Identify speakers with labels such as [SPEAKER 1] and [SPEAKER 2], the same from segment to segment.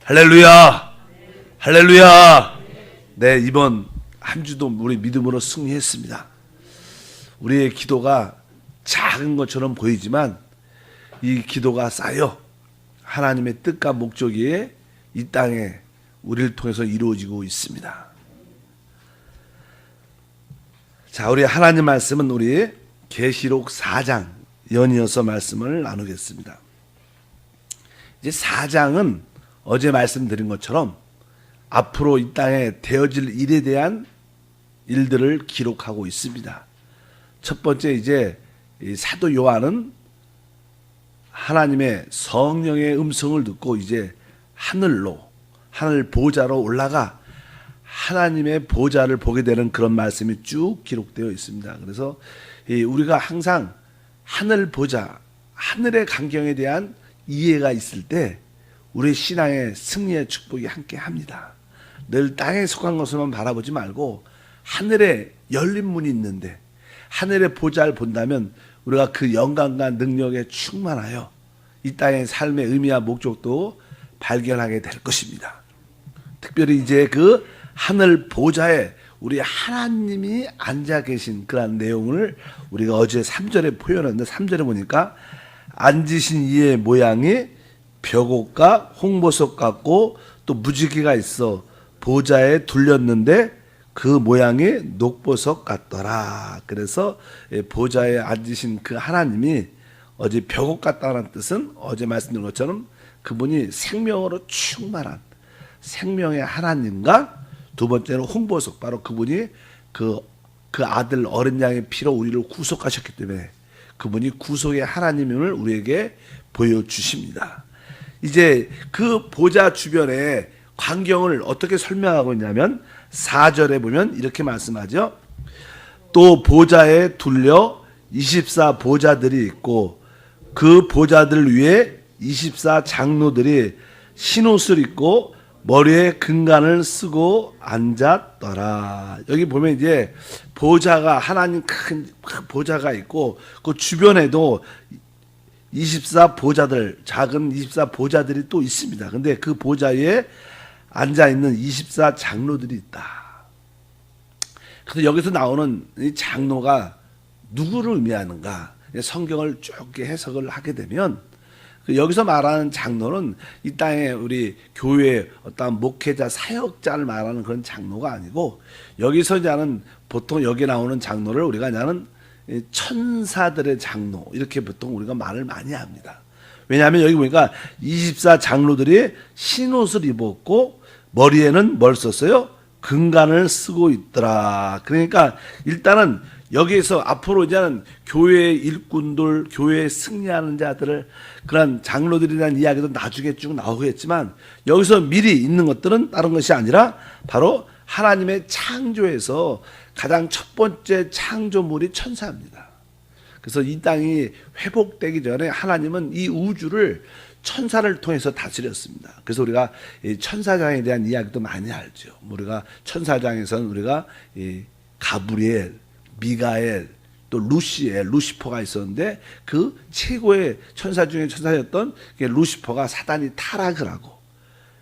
[SPEAKER 1] 할렐루야! 할렐루야! 네, 이번 한 주도 우리 믿음으로 승리했습니다. 우리의 기도가 작은 것처럼 보이지만 이 기도가 쌓여 하나님의 뜻과 목적이 이 땅에 우리를 통해서 이루어지고 있습니다. 자, 우리 하나님 말씀은 우리 계시록 4장 연이어서 말씀을 나누겠습니다. 이제 4장은 어제 말씀드린 것처럼 앞으로 이 땅에 되어질 일에 대한 일들을 기록하고 있습니다. 첫 번째 이제 사도 요한은 하나님의 성령의 음성을 듣고 이제 하늘 보좌로 올라가 하나님의 보좌를 보게 되는 그런 말씀이 쭉 기록되어 있습니다. 그래서 우리가 항상 하늘 보좌, 하늘의 광경에 대한 이해가 있을 때 우리 신앙의 승리의 축복이 함께 합니다. 늘 땅에 속한 것을만 바라보지 말고 하늘에 열린 문이 있는데 하늘의 보좌를 본다면 우리가 그 영광과 능력에 충만하여 이 땅의 삶의 의미와 목적도 발견하게 될 것입니다. 특별히 이제 그 하늘 보좌에 우리 하나님이 앉아 계신 그런 내용을 우리가 어제 3절에 표현했는데 3절에 보니까 앉으신 이의 모양이 벽옥과 홍보석 같고 또 무지개가 있어 보좌에 둘렸는데 그 모양이 녹보석 같더라. 그래서 보좌에 앉으신 그 하나님이 어제 벽옥 같다는 뜻은 어제 말씀드린 것처럼 그분이 생명으로 충만한 생명의 하나님과 두 번째는 홍보석, 바로 그분이 그 아들 어린 양의 피로 우리를 구속하셨기 때문에 그분이 구속의 하나님임을 우리에게 보여주십니다. 이제 그 보좌 주변에 광경을 어떻게 설명하고 있냐면 4절에 보면 이렇게 말씀하죠. 또 보좌에 둘려 24 보좌들이 있고 그 보좌들 위에 24 장로들이 흰옷을 입고 머리에 금관을 쓰고 앉았더라. 여기 보면 이제 보좌가 하나님 큰 보좌가 있고 그 주변에도 24 보좌들, 작은 24 보좌들이 또 있습니다. 근데 그 보좌에 앉아 있는 24 장로들이 있다. 그래서 여기서 나오는 이 장로가 누구를 의미하는가? 성경을 쭉 해석을 하게 되면 여기서 말하는 장로는 이 땅에 우리 교회 어떤 목회자, 사역자를 말하는 그런 장로가 아니고 여기서 이제는 보통 여기 나오는 장로를 우리가 이제는 천사들의 장로 이렇게 보통 우리가 말을 많이 합니다. 왜냐하면 여기 보니까 24 장로들이 흰옷을 입었고 머리에는 뭘 썼어요? 금관을 쓰고 있더라. 그러니까 일단은 여기에서 앞으로 이제는 교회의 일꾼들, 교회에 승리하는 자들을 그런 장로들에 대한 이야기도 나중에 쭉 나오겠지만 여기서 미리 있는 것들은 다른 것이 아니라 바로 하나님의 창조에서 가장 첫 번째 창조물이 천사입니다. 그래서 이 땅이 회복되기 전에 하나님은 이 우주를 천사를 통해서 다스렸습니다. 그래서 우리가 천사장에 대한 이야기도 많이 알죠. 우리가 천사장에서는 우리가 가브리엘, 미가엘, 또 루시엘, 루시퍼가 있었는데 그 최고의 천사 중에 천사였던 루시퍼가 사단이 타락을 하고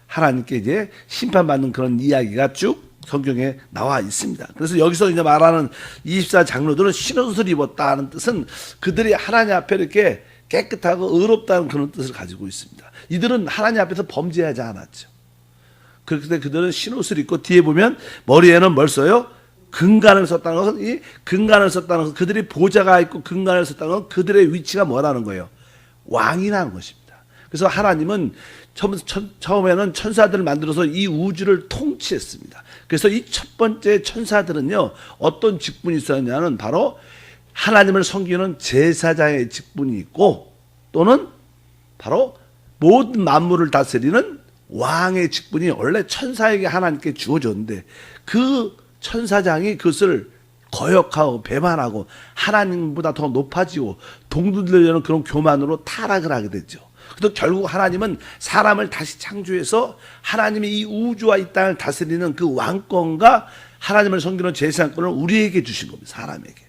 [SPEAKER 1] 하나님께 이제 심판받는 그런 이야기가 쭉 성경에 나와 있습니다. 그래서 여기서 이제 말하는 24 장로들은 흰옷을 입었다는 뜻은 그들이 하나님 앞에 이렇게 깨끗하고 의롭다는 그런 뜻을 가지고 있습니다. 이들은 하나님 앞에서 범죄하지 않았죠. 그런데 그들은 흰옷을 입고 뒤에 보면 머리에는 뭘 써요? 금관을 썼다는 것은 이 금관을 썼다는 것은 그들이 보좌가 있고 금관을 썼다는 것은 그들의 위치가 뭐라는 거예요? 왕이라는 것입니다. 그래서 하나님은 처음에는 천사들을 만들어서 이 우주를 통치했습니다. 그래서 이 첫 번째 천사들은요 어떤 직분이 있었냐면 바로 하나님을 섬기는 제사장의 직분이 있고 또는 바로 모든 만물을 다스리는 왕의 직분이 원래 천사에게 하나님께 주어졌는데 그 천사장이 그것을 거역하고 배반하고 하나님보다 더 높아지고 동들려는 그런 교만으로 타락을 하게 됐죠. 그래서 결국 하나님은 사람을 다시 창조해서 하나님이 이 우주와 이 땅을 다스리는 그 왕권과 하나님을 섬기는 제사장권을 우리에게 주신 겁니다. 사람에게.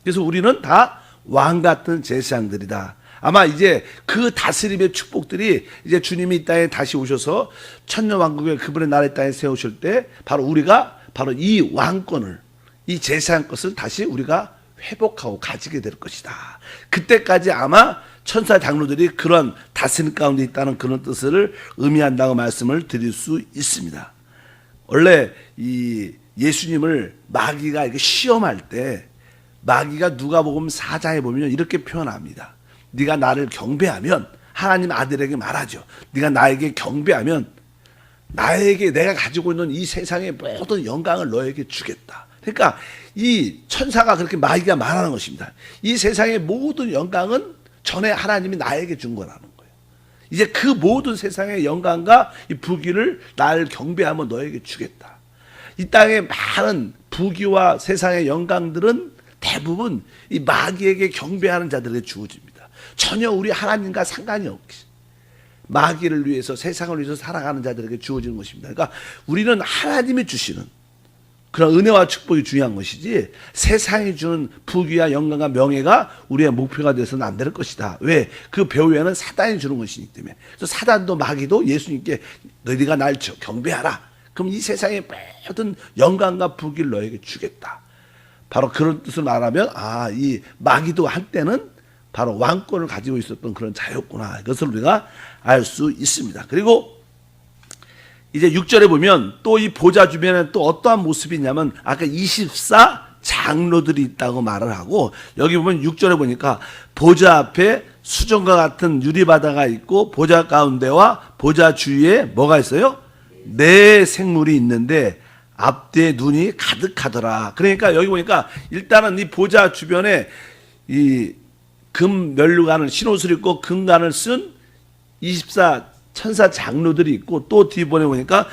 [SPEAKER 1] 그래서 우리는 다 왕 같은 제사장들이다. 아마 이제 그 다스림의 축복들이 이제 주님이 이 땅에 다시 오셔서 천년왕국의 그분의 나라의 땅에 세우실 때 바로 우리가 바로 이 왕권을, 이 제사한 것을 다시 우리가 회복하고 가지게 될 것이다. 그때까지 아마 천사 장로들이 그런 다스림 가운데 있다는 그런 뜻을 의미한다고 말씀을 드릴 수 있습니다. 원래 이 예수님을 마귀가 이렇게 시험할 때 마귀가 누가복음 4장에 보면 이렇게 표현합니다. 네가 나를 경배하면, 하나님 아들에게 말하죠. 네가 나에게 경배하면 나에게 내가 가지고 있는 이 세상의 모든 영광을 너에게 주겠다. 그러니까 이 천사가 그렇게 마귀가 말하는 것입니다. 이 세상의 모든 영광은 전에 하나님이 나에게 준 거라는 거예요. 이제 그 모든 세상의 영광과 이 부귀를 나를 경배하면 너에게 주겠다. 이 땅의 많은 부귀와 세상의 영광들은 대부분 이 마귀에게 경배하는 자들에게 주어집니다. 전혀 우리 하나님과 상관이 없이 마귀를 위해서, 세상을 위해서 살아가는 자들에게 주어지는 것입니다. 그러니까 우리는 하나님이 주시는 그런 은혜와 축복이 중요한 것이지 세상이 주는 부귀와 영광과 명예가 우리의 목표가 되어서는 안 될 것이다. 왜? 그 배후에는 사단이 주는 것이기 때문에. 그래서 사단도 마귀도 예수님께 너희가 날 경배하라. 그럼 이 세상의 모든 영광과 부귀를 너에게 주겠다. 바로 그런 뜻을 말하면 이 마귀도 한때는 바로 왕권을 가지고 있었던 그런 자였구나. 이것을 우리가 알 수 있습니다. 그리고 이제 6절에 보면 또 이 보좌 주변에 또 어떠한 모습이 있냐면 아까 24 장로들이 있다고 말을 하고, 여기 보면 6절에 보니까 보좌 앞에 수정과 같은 유리바다가 있고 보좌 가운데와 보좌 주위에 뭐가 있어요? 네 생물이 있는데 앞뒤에 눈이 가득하더라. 그러니까 여기 보니까 일단은 이 보좌 주변에 이 금 면류관을, 흰옷을 입고 금관을 쓴 24 천사 장로들이 있고, 또 뒤번에 보니까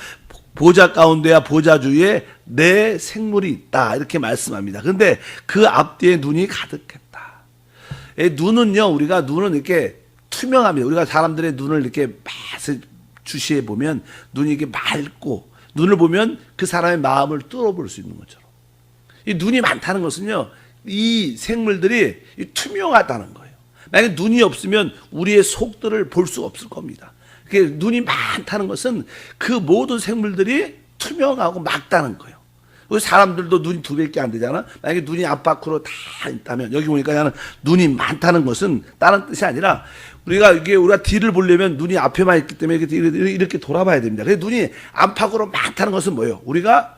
[SPEAKER 1] 보좌 가운데와 보좌 주위에 네 생물이 있다, 이렇게 말씀합니다. 그런데 그 앞뒤에 눈이 가득했다. 눈은요, 우리가 눈은 이렇게 투명합니다. 우리가 사람들의 눈을 이렇게 주시해 보면 눈이 이렇게 맑고, 눈을 보면 그 사람의 마음을 뚫어볼 수 있는 것처럼, 이 눈이 많다는 것은요, 이 생물들이 투명하다는 거예요. 만약에 눈이 없으면 우리의 속들을 볼 수 없을 겁니다. 눈이 많다는 것은 그 모든 생물들이 투명하고 맑다는 거예요. 우리 사람들도 눈이 두 배밖에 안 되잖아. 만약에 눈이 앞밖으로 다 있다면, 여기 보니까 나는 눈이 많다는 것은 다른 뜻이 아니라 우리가 뒤를 보려면 눈이 앞에만 있기 때문에 이렇게 돌아봐야 됩니다. 그래서 눈이 안팎으로 많다는 것은 뭐예요? 우리가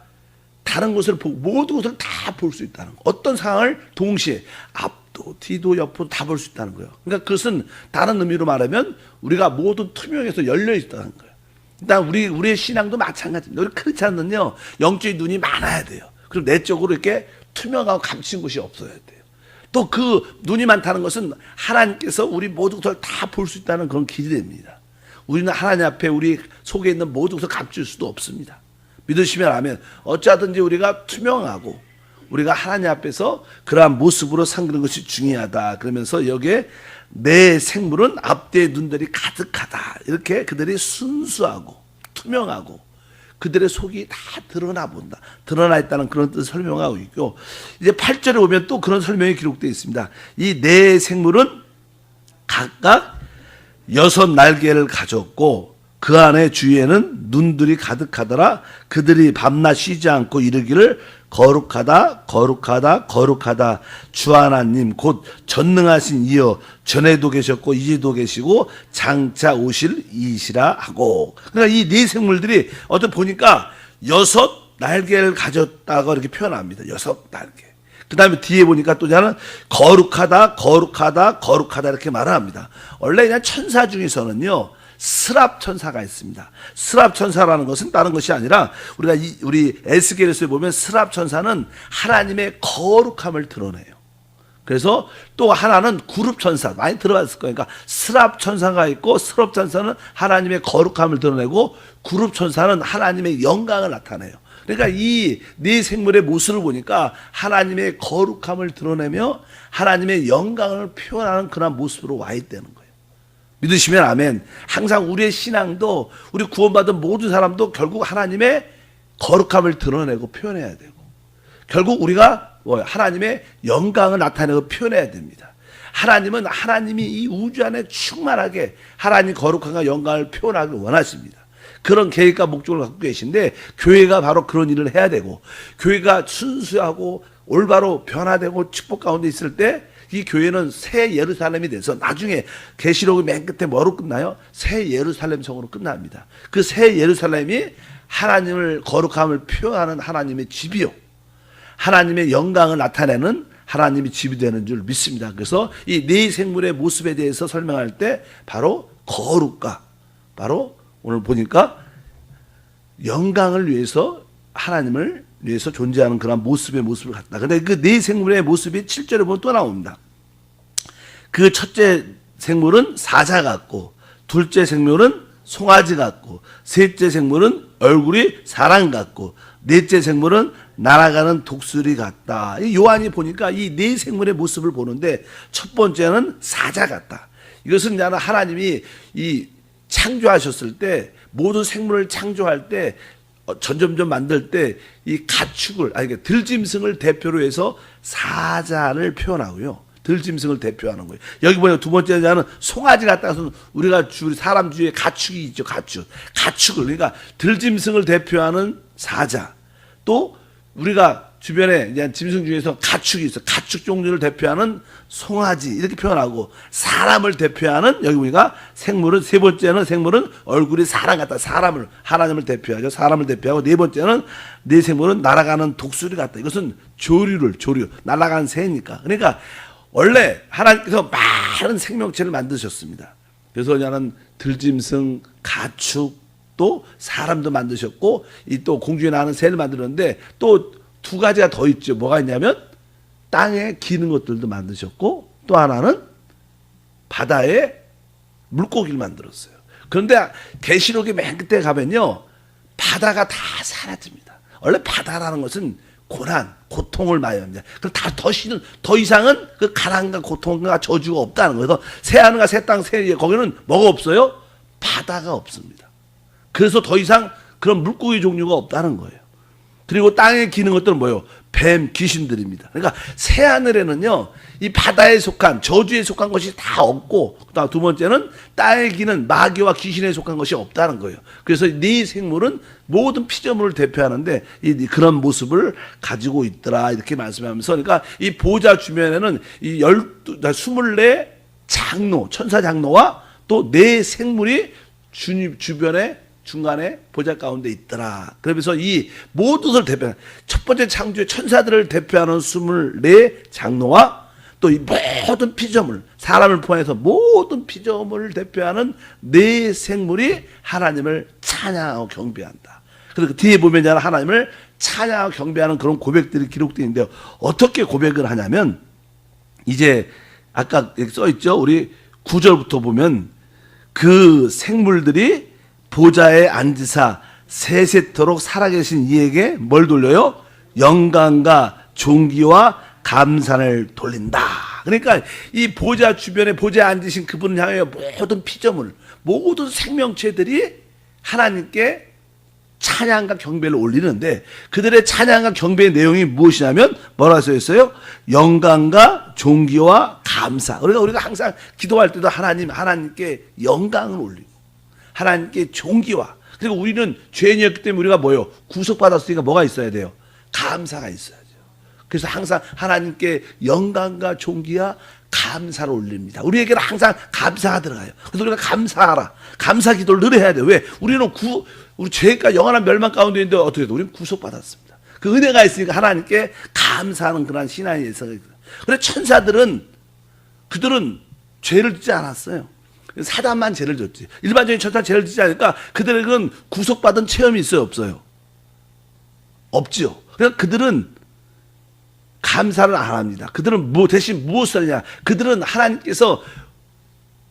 [SPEAKER 1] 다른 것을 모든 것을 다 볼 수 있다는 거. 어떤 상황을 동시에 앞도 뒤도 옆도 다 볼 수 있다는 거예요. 그러니까 그것은 다른 의미로 말하면 우리가 모두 투명해서 열려 있다는 거예요. 일단 우리의 신앙도 마찬가지입니다. 우리 크리스찬은요, 영적인 눈이 많아야 돼요. 그리고 내적으로 이렇게 투명하고 감춘 것이 없어야 돼요. 또 그 눈이 많다는 것은 하나님께서 우리 모든 것을 다 볼 수 있다는 그런 기대입니다. 우리는 하나님 앞에 우리 속에 있는 모든 것을 감출 수도 없습니다. 믿으시면 아멘. 어쩌든지 우리가 투명하고 우리가 하나님 앞에서 그러한 모습으로 삼는 것이 중요하다. 그러면서 여기에 내 생물은 앞뒤에 눈들이 가득하다. 이렇게 그들이 순수하고 투명하고 그들의 속이 다 드러나 본다. 드러나 있다는 그런 뜻을 설명하고 있고, 이제 8절에 보면 또 그런 설명이 기록되어 있습니다. 이 네 생물은 각각 6 날개를 가졌고 그 안에 주위에는 눈들이 가득하더라. 그들이 밤낮 쉬지 않고 이르기를 거룩하다 거룩하다 거룩하다 주 하나님 곧 전능하신 이여, 전에도 계셨고 이제도 계시고 장차 오실 이시라 하고. 그러니까 이 네 생물들이 어떤 보니까 6 날개를 가졌다고 이렇게 표현합니다. 6 날개. 그 다음에 뒤에 보니까 또 저는 거룩하다 거룩하다 거룩하다 이렇게 말을 합니다. 원래 그냥 천사 중에서는요, 스랍 천사가 있습니다. 스랍 천사라는 것은 다른 것이 아니라 우리 에스겔에서 보면 스랍 천사는 하나님의 거룩함을 드러내요. 그래서 또 하나는 구룹 천사, 많이 들어봤을 거예요. 그러니까 스랍 천사가 있고, 스랍 천사는 하나님의 거룩함을 드러내고 구룹 천사는 하나님의 영광을 나타내요. 그러니까 이 네 생물의 모습을 보니까 하나님의 거룩함을 드러내며 하나님의 영광을 표현하는 그런 모습으로 와 있다는 거예요. 믿으시면 아멘. 항상 우리의 신앙도, 우리 구원받은 모든 사람도 결국 하나님의 거룩함을 드러내고 표현해야 되고, 결국 우리가 하나님의 영광을 나타내고 표현해야 됩니다. 하나님은 하나님이 이 우주 안에 충만하게 하나님 거룩함과 영광을 표현하기 원하십니다. 그런 계획과 목적을 갖고 계신데 교회가 바로 그런 일을 해야 되고 교회가 순수하고 올바로 변화되고 축복 가운데 있을 때 이 교회는 새 예루살렘이 돼서 나중에 계시록의 맨 끝에 뭐로 끝나요? 새 예루살렘 성으로 끝납니다. 그 새 예루살렘이 하나님을 거룩함을 표현하는 하나님의 집이요. 하나님의 영광을 나타내는 하나님의 집이 되는 줄 믿습니다. 그래서 이 네 생물의 모습에 대해서 설명할 때 바로 거룩과 바로 오늘 보니까 영광을 위해서 하나님을 위해서 존재하는 그런 모습을 갖다. 근데 그 네 생물의 모습이 7절에 보면 또 나옵니다. 그 첫째 생물은 사자 같고, 둘째 생물은 송아지 같고, 셋째 생물은 얼굴이 사람 같고, 넷째 생물은 날아가는 독수리 같다. 요한이 보니까 이 네 생물의 모습을 보는데 첫 번째는 사자 같다. 이것은 하나님이 이 창조하셨을 때 모든 생물을 창조할 때 점점점 만들 때 이 가축을 그러니까 들짐승을 대표로 해서 사자를 표현하고요. 들짐승을 대표하는 거예요. 여기 보면 두 번째는 송아지 같다 해서 우리가 사람 주위에 가축이 있죠. 가축을 그러니까 들짐승을 대표하는 사자. 또 우리가 주변에 이제 짐승 중에서 가축이 있어. 가축 종류를 대표하는 송아지 이렇게 표현하고 사람을 대표하는 여기 보니까 생물은 세 번째는 생물은 얼굴이 사람 같다. 사람을 하나님을 대표하죠. 사람을 대표하고 네 번째는 네 생물은 날아가는 독수리 같다. 이것은 조류 날아가는 새니까. 그러니까 원래 하나님께서 많은 생명체를 만드셨습니다. 그래서 나는 들짐승, 가축 또 사람도 만드셨고 이 또 공중에 나는 새를 만들었는데 또 두 가지가 더 있죠. 뭐가 있냐면 땅에 기는 것들도 만드셨고 또 하나는 바다에 물고기를 만들었어요. 그런데 계시록의 맨 끝에 가면요 바다가 다 사라집니다. 원래 바다라는 것은 고난, 고통을 많이 합니다. 그럼 더 이상은 그 가난과 고통과 저주가 없다는 거예요. 그래서 새하늘과 새 땅, 거기는 뭐가 없어요? 바다가 없습니다. 그래서 더 이상 그런 물고기 종류가 없다는 거예요. 그리고 땅에 기는 것들은 뭐예요? 뱀, 귀신들입니다. 그러니까 새하늘에는요, 이 바다에 속한, 저주에 속한 것이 다 없고, 그다음 두 번째는 땅에 기는 마귀와 귀신에 속한 것이 없다는 거예요. 그래서 네 생물은 모든 피조물을 대표하는데, 그런 모습을 가지고 있더라, 이렇게 말씀하면서, 그러니까 이 보좌 주변에는 이 24 장로, 천사 장로와 또 네 생물이 주변에 중간에 보좌 가운데 있더라. 그러면서 이 모든 것을 대표하는 첫 번째 창조의 천사들을 대표하는 24 장로와 또 이 모든 피조물, 사람을 포함해서 모든 피조물을 대표하는 네 생물이 하나님을 찬양하고 경배한다. 그리고 뒤에 보면 하나님을 찬양하고 경배하는 그런 고백들이 기록되어 있는데요. 어떻게 고백을 하냐면 이제 아까 여기 써 있죠. 우리 9절부터 보면 그 생물들이 보좌에 앉으사 세세토록 살아계신 이에게 뭘 돌려요? 영광과 존귀와 감사를 돌린다. 그러니까 이 보좌 주변에 보좌에 앉으신 그분을 향하여 모든 피조물, 모든 생명체들이 하나님께 찬양과 경배를 올리는데 그들의 찬양과 경배의 내용이 무엇이냐면 뭐라 써 있어요? 영광과 존귀와 감사. 그러니까 우리가 항상 기도할 때도 하나님께 영광을 올리고 하나님께 존귀와 그리고 우리는 죄인이었기 때문에 우리가 뭐예요? 구속받았으니까 뭐가 있어야 돼요? 감사가 있어야죠. 그래서 항상 하나님께 영광과 존귀와 감사를 올립니다. 우리에게는 항상 감사가 들어가요. 그래서 우리가 감사하라. 감사 기도를 늘 해야 돼요. 왜? 우리는 우리 죄가 영원한 멸망 가운데 있는데 어떻게 해요? 우리는 구속받았습니다. 그 은혜가 있으니까 하나님께 감사하는 그런 신앙의 예성이 있어요. 그런데 천사들은 그들은 죄를 짓지 않았어요. 사단만 죄를 졌지. 일반적인 천사 죄를 짓지 않으니까 그들에게는 구속받은 체험이 있어요? 없어요? 없지요. 그러니까 그들은 감사를 안 합니다. 그들은 대신 무엇을 하냐? 그들은 하나님께서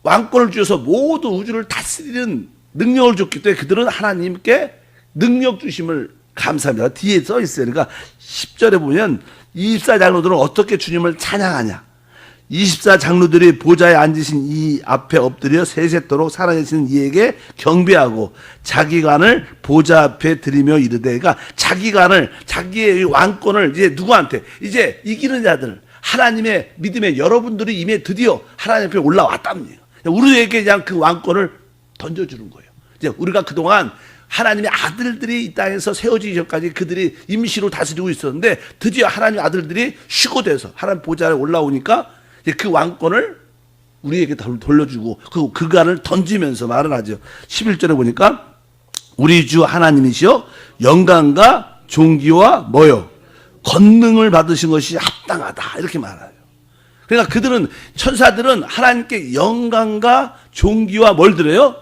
[SPEAKER 1] 왕권을 주셔서 모든 우주를 다스리는 능력을 줬기 때문에 그들은 하나님께 능력 주심을 감사합니다. 뒤에 써 있어요. 그러니까 10절에 보면 24장로들은 어떻게 주님을 찬양하냐? 24장로들이 보좌에 앉으신 이 앞에 엎드려 세세토록 살아계신 이에게 경배하고 자기 관을 보좌 앞에 드리며 이르되, 그러니까 자기 관을, 자기의 왕권을 이제 누구한테? 이제 이기는 자들, 하나님의 믿음에 여러분들이 이미 드디어 하나님 앞에 올라왔다는 얘기예요. 우리에게 그냥 그 왕권을 던져주는 거예요. 이제 우리가 그동안 하나님의 아들들이 이 땅에서 세워지기 전까지 그들이 임시로 다스리고 있었는데 드디어 하나님의 아들들이 쉬고 돼서 하나님 보좌에 올라오니까 이제 그 왕권을 우리에게 돌려주고 그간을 던지면서 말을 하죠. 11절에 보니까 우리 주 하나님이시여 영광과 존귀와 뭐요? 권능을 받으신 것이 합당하다. 이렇게 말해요. 그러니까 그들은 천사들은 하나님께 영광과 존귀와 뭘 드려요?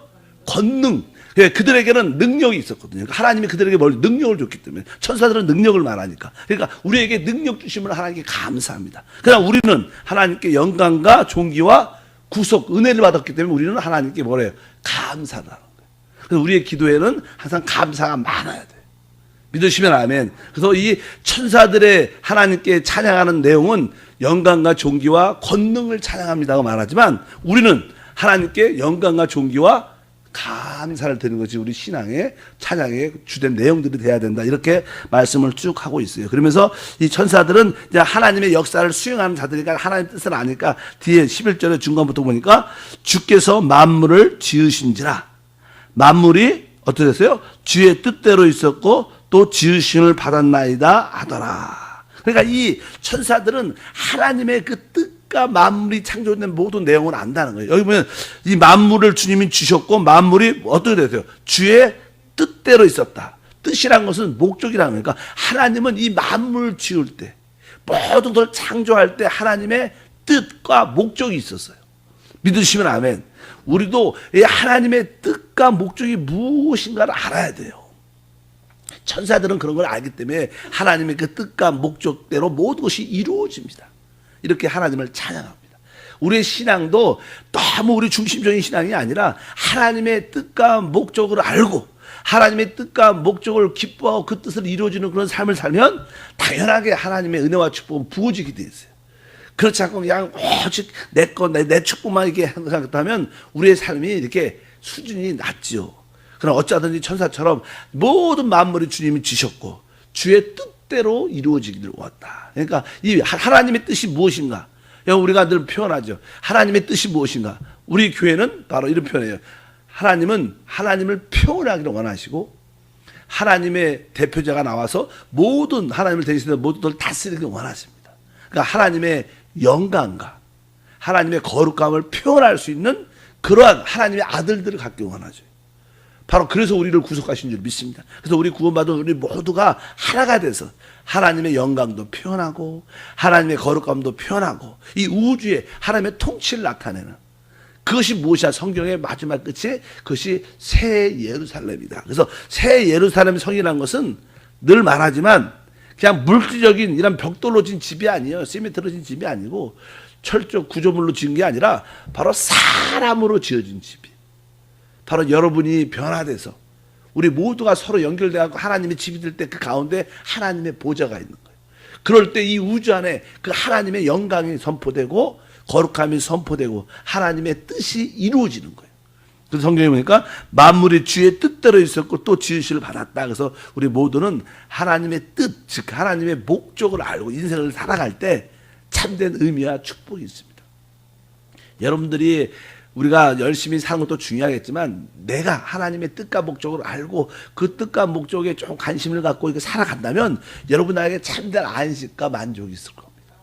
[SPEAKER 1] 권능. 그들에게는 능력이 있었거든요. 하나님이 그들에게 능력을 줬기 때문에 천사들은 능력을 말하니까. 그러니까 우리에게 능력 주심을 하나님께 감사합니다. 그러나 우리는 하나님께 영광과 존귀와 구속, 은혜를 받았기 때문에 우리는 하나님께 뭐래요? 감사하다는 거예요. 그래서 우리의 기도에는 항상 감사가 많아야 돼요. 믿으시면 아멘. 그래서 이 천사들의 하나님께 찬양하는 내용은 영광과 존귀와 권능을 찬양합니다고 말하지만 우리는 하나님께 영광과 존귀와 감사를 드리는 것이 우리 신앙의 찬양의 주된 내용들이 돼야 된다. 이렇게 말씀을 쭉 하고 있어요. 그러면서 이 천사들은 이제 하나님의 역사를 수행하는 자들이니까 하나님의 뜻을 아니까 뒤에 11절의 중간부터 보니까 주께서 만물을 지으신지라. 만물이 어떻게 됐어요? 주의 뜻대로 있었고 또 지으심을 받았나이다 하더라. 그러니까 이 천사들은 하나님의 그 뜻과 만물이 창조된 모든 내용을 안다는 거예요. 여기 보면 이 만물을 주님이 주셨고 만물이 어떻게 됐어요? 주의 뜻대로 있었다. 뜻이란 것은 목적이라는 거니까 하나님은 이 만물을 지을 때 모든 걸 창조할 때 하나님의 뜻과 목적이 있었어요. 믿으시면 아멘. 우리도 이 하나님의 뜻과 목적이 무엇인가를 알아야 돼요. 천사들은 그런 걸 알기 때문에 하나님의 그 뜻과 목적대로 모든 것이 이루어집니다. 이렇게 하나님을 찬양합니다. 우리의 신앙도 너무 우리 중심적인 신앙이 아니라 하나님의 뜻과 목적을 알고 하나님의 뜻과 목적을 기뻐하고 그 뜻을 이루어지는 그런 삶을 살면 당연하게 하나님의 은혜와 축복은 부어지게 돼 있어요. 그렇지 않고 그냥 오직 내 축복만 이렇게 생각하면 우리의 삶이 이렇게 수준이 낮죠. 그러나 어쩌든지 천사처럼 모든 만물이 주님이 주셨고 주의 뜻대로 이루어지기를 원한다. 그러니까 이 하나님의 뜻이 무엇인가? 우리가 늘 표현하죠. 하나님의 뜻이 무엇인가? 우리 교회는 바로 이런 표현이에요. 하나님은 하나님을 표현하기를 원하시고 하나님의 대표자가 나와서 모든 하나님을 대신해서 모든 것을 다스리기를 원하십니다. 그러니까 하나님의 영광과 하나님의 거룩함을 표현할 수 있는 그러한 하나님의 아들들을 갖기 원하죠. 바로 그래서 우리를 구속하신 줄 믿습니다. 그래서 우리 구원받은 우리 모두가 하나가 돼서 하나님의 영광도 표현하고 하나님의 거룩함도 표현하고 이 우주에 하나님의 통치를 나타내는 그것이 무엇이야? 성경의 마지막 끝에 그것이 새 예루살렘이다. 그래서 새 예루살렘 성이라는 것은 늘 말하지만 그냥 물질적인 이런 벽돌로 진 집이 아니에요. 시멘트로 진 집이 아니고 철조 구조물로 지은 게 아니라 바로 사람으로 지어진 집이. 바로 여러분이 변화돼서 우리 모두가 서로 연결돼서 하나님의 집이 될 때 그 가운데 하나님의 보좌가 있는 거예요. 그럴 때 이 우주 안에 그 하나님의 영광이 선포되고 거룩함이 선포되고 하나님의 뜻이 이루어지는 거예요. 그래서 성경에 보니까 만물이 주의 뜻대로 있었고 또 지으심을 받았다. 그래서 우리 모두는 하나님의 뜻, 즉 하나님의 목적을 알고 인생을 살아갈 때 참된 의미와 축복이 있습니다. 여러분들이 우리가 열심히 사는 것도 중요하겠지만 내가 하나님의 뜻과 목적을 알고 그 뜻과 목적에 좀 관심을 갖고 이렇게 살아간다면 여러분 나에게 참된 안식과 만족이 있을 겁니다.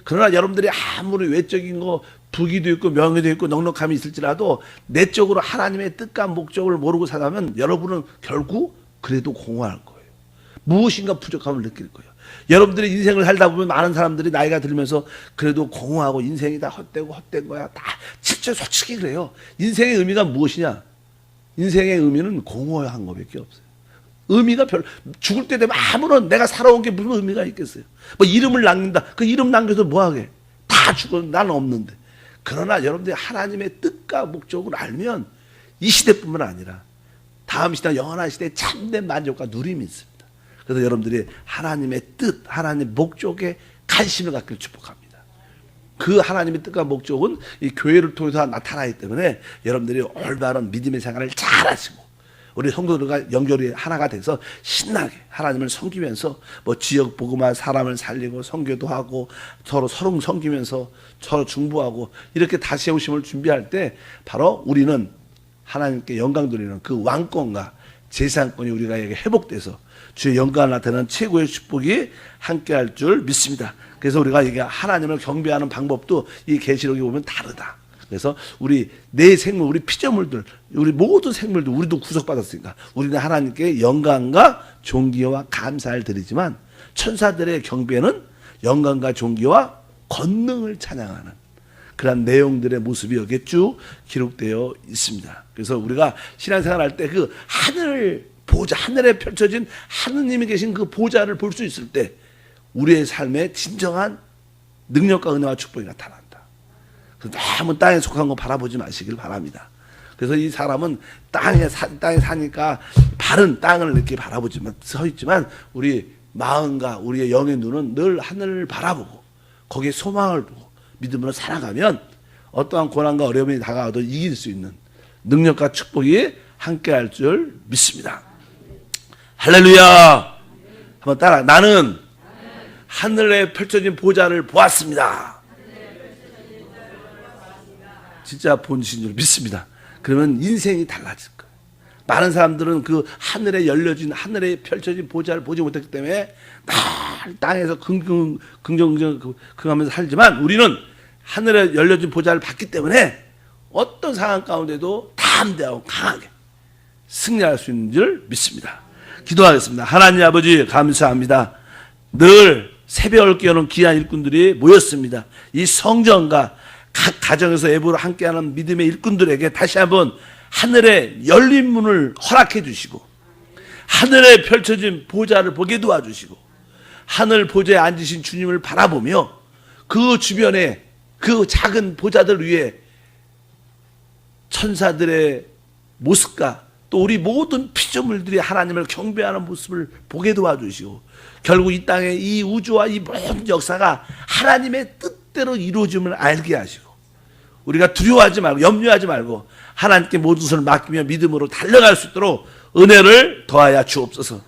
[SPEAKER 1] 그러나 여러분들이 아무리 외적인 거 부귀도 있고 명예도 있고 넉넉함이 있을지라도 내적으로 하나님의 뜻과 목적을 모르고 살아가면 여러분은 결국 그래도 공허할 거예요. 무엇인가 부족함을 느낄 거예요. 여러분들이 인생을 살다 보면 많은 사람들이 나이가 들면서 그래도 공허하고 인생이 다 헛된 거야. 다 진짜 솔직히 그래요. 인생의 의미가 무엇이냐? 인생의 의미는 공허한 것밖에 없어요. 의미가 죽을 때 되면 아무런 내가 살아온 게 무슨 의미가 있겠어요. 뭐 이름을 남긴다. 그 이름 남겨서 뭐하게? 다 죽어. 나는 없는데. 그러나 여러분들이 하나님의 뜻과 목적을 알면 이 시대뿐만 아니라 다음 시대 영원한 시대에 참된 만족과 누림이 있습니다. 그래서 여러분들이 하나님의 뜻, 하나님의 목적에 관심을 갖기를 축복합니다. 그 하나님의 뜻과 목적은 이 교회를 통해서 나타나기 때문에 여러분들이 올바른 믿음의 생활을 잘 하시고 우리 성도들과 연결이 하나가 돼서 신나게 하나님을 섬기면서 뭐 지역 복음화 사람을 살리고 선교도 하고 서로 섬기면서 서로 중보하고 이렇게 다시 세우심을 준비할 때 바로 우리는 하나님께 영광 돌리는 그 왕권과 재산권이 우리가에게 회복돼서 주의 영광을 나타내는 최고의 축복이 함께할 줄 믿습니다. 그래서 우리가 이게 하나님을 경배하는 방법도 이 계시록에 보면 다르다. 그래서 우리 내 생물, 우리 피조물들, 우리 모든 생물들 우리도 구속받았으니까 우리는 하나님께 영광과 존귀와 감사를 드리지만 천사들의 경배는 영광과 존귀와 권능을 찬양하는 그런 내용들의 모습이 여기에 쭉 기록되어 있습니다. 그래서 우리가 신앙생활 할 때 그 하늘 보좌, 하늘에 펼쳐진 하느님이 계신 그 보좌를 볼 수 있을 때 우리의 삶에 진정한 능력과 은혜와 축복이 나타난다. 너무 땅에 속한 거 바라보지 마시길 바랍니다. 그래서 이 사람은 땅에 사니까 바른 땅을 이렇게 바라보지만 서 있지만 우리 마음과 우리의 영의 눈은 늘 하늘을 바라보고 거기에 소망을 두고 믿음으로 살아가면 어떠한 고난과 어려움이 다가와도 이길 수 있는 능력과 축복이 함께할 줄 믿습니다. 할렐루야. 한번 따라. 나는 하늘에 펼쳐진 보좌를 보았습니다. 진짜 본신 줄 믿습니다. 그러면 인생이 달라질 거예요. 많은 사람들은 그 하늘에 열려진 하늘에 펼쳐진 보좌를 보지 못했기 때문에 늘 땅에서 긍정하면서 살지만 우리는 하늘에 열려진 보좌를 봤기 때문에 어떤 상황 가운데도 담대하고 강하게 승리할 수 있는 줄 믿습니다. 기도하겠습니다. 하나님 아버지 감사합니다. 늘 새벽을 깨우는 귀한 일꾼들이 모였습니다. 이 성전과 각 가정에서 예배로 함께하는 믿음의 일꾼들에게 다시 한번 하늘의 열린 문을 허락해 주시고 하늘에 펼쳐진 보좌를 보게 도와주시고 하늘 보좌에 앉으신 주님을 바라보며 그 주변에 그 작은 보좌들 위에 천사들의 모습과 또 우리 모든 피조물들이 하나님을 경배하는 모습을 보게 도와주시고 결국 이 땅의 이 우주와 이 모든 역사가 하나님의 뜻대로 이루어짐을 알게 하시고 우리가 두려워하지 말고 염려하지 말고 하나님께 모든 것을 맡기며 믿음으로 달려갈 수 있도록 은혜를 더하여 주옵소서.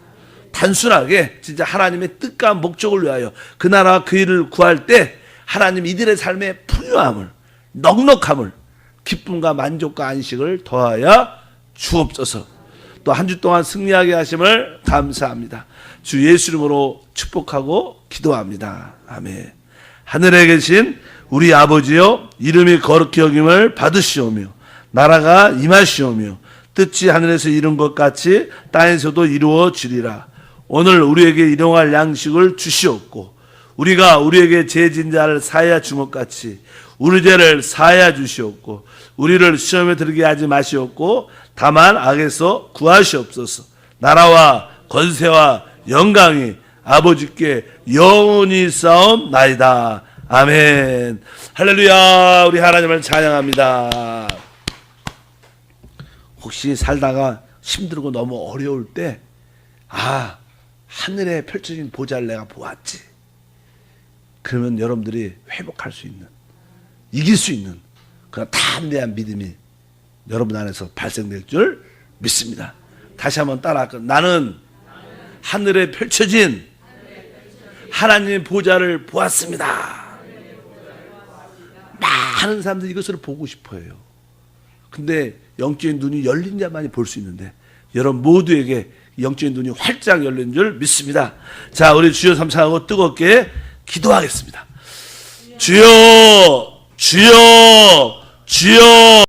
[SPEAKER 1] 단순하게 진짜 하나님의 뜻과 목적을 위하여 그 나라와 그 일을 구할 때 하나님 이들의 삶의 풍요함을 넉넉함을 기쁨과 만족과 안식을 더하여 주옵소서. 또 한 주 동안 승리하게 하심을 감사합니다. 주 예수 이름으로 축복하고 기도합니다. 아멘. 하늘에 계신 우리 아버지여 이름이 거룩히 여김을 받으시오며 나라가 임하시오며 뜻이 하늘에서 이룬 것 같이 땅에서도 이루어지리라. 오늘 우리에게 일용할 양식을 주시옵고 우리가 우리에게 죄진 자를 사하여 준 것 같이 우리 죄를 사하여 주시옵고 우리를 시험에 들게 하지 마시옵고 다만 악에서 구하시옵소서. 나라와 권세와 영광이 아버지께 영원히 싸움나이다. 아멘. 할렐루야. 우리 하나님을 찬양합니다. 혹시 살다가 힘들고 너무 어려울 때 하늘에 펼쳐진 보좌를 내가 보았지. 그러면 여러분들이 회복할 수 있는 이길 수 있는 그런 담대한 믿음이 여러분 안에서 발생될 줄 믿습니다. 다시 한번 따라 나는 하늘에 펼쳐진 하나님의 보좌를 보았습니다. 많은 사람들이 이것을 보고 싶어 해요. 근데 영적인 눈이 열린 자만이 볼 수 있는데 여러분 모두에게 영적인 눈이 활짝 열린 줄 믿습니다. 자, 우리 주여 삼창하고 뜨겁게 기도하겠습니다. 주여 주여 주여